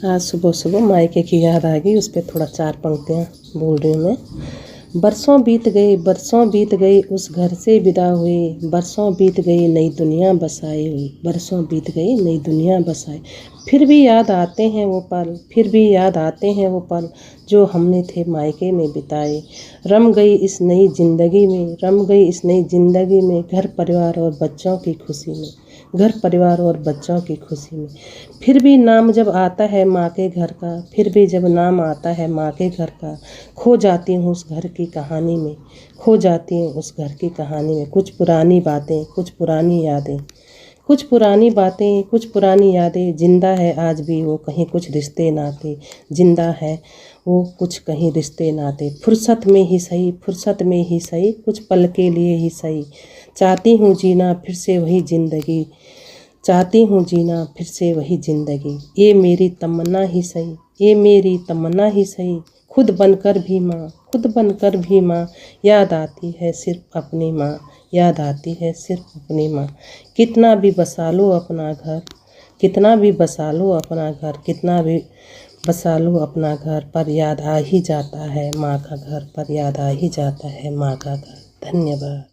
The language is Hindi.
आज सुबह सुबह मायके की याद आ गई, उस पर थोड़ा 4 पंक्तियाँ बोल रही हूँ मैं। बरसों बीत गई उस घर से विदा हुई, बरसों बीत गई नई दुनिया बसाई हुई, बरसों बीत गई नई दुनिया बसाई। फिर भी याद आते हैं वो पल, फिर भी याद आते हैं वो पल जो हमने थे मायके में बिताए। रम गई इस नई ज़िंदगी में, रम गई इस नई ज़िंदगी में, घर परिवार और बच्चों की खुशी में, घर परिवार और बच्चों की खुशी में। फिर भी नाम जब आता है माँ के घर का, फिर भी जब नाम आता है माँ के घर का, खो जाती हूँ उस घर की कहानी में, खो जाती हूँ उस घर की कहानी में। कुछ पुरानी बातें, कुछ पुरानी यादें, कुछ पुरानी बातें, कुछ पुरानी यादें, जिंदा है आज भी वो कहीं कुछ रिश्ते नाते, जिंदा है वो कुछ कहीं रिश्ते नाते। फुर्सत में ही सही, फुर्सत में ही सही, कुछ पल के लिए ही सही, चाहती हूँ जीना फिर से वही ज़िंदगी, चाहती हूँ जीना फिर से वही ज़िंदगी। ये मेरी तमन्ना ही सही, ये मेरी तमन्ना ही सही, खुद बनकर भी माँ, खुद बनकर भी माँ, याद आती है सिर्फ अपनी माँ, याद आती है सिर्फ अपनी माँ। कितना भी बसा लो अपना घर, कितना भी बसा लो अपना घर, कितना भी बसा लो अपना घर, पर याद आ ही जाता है माँ का घर, पर याद आ ही जाता है माँ का घर। धन्यवाद।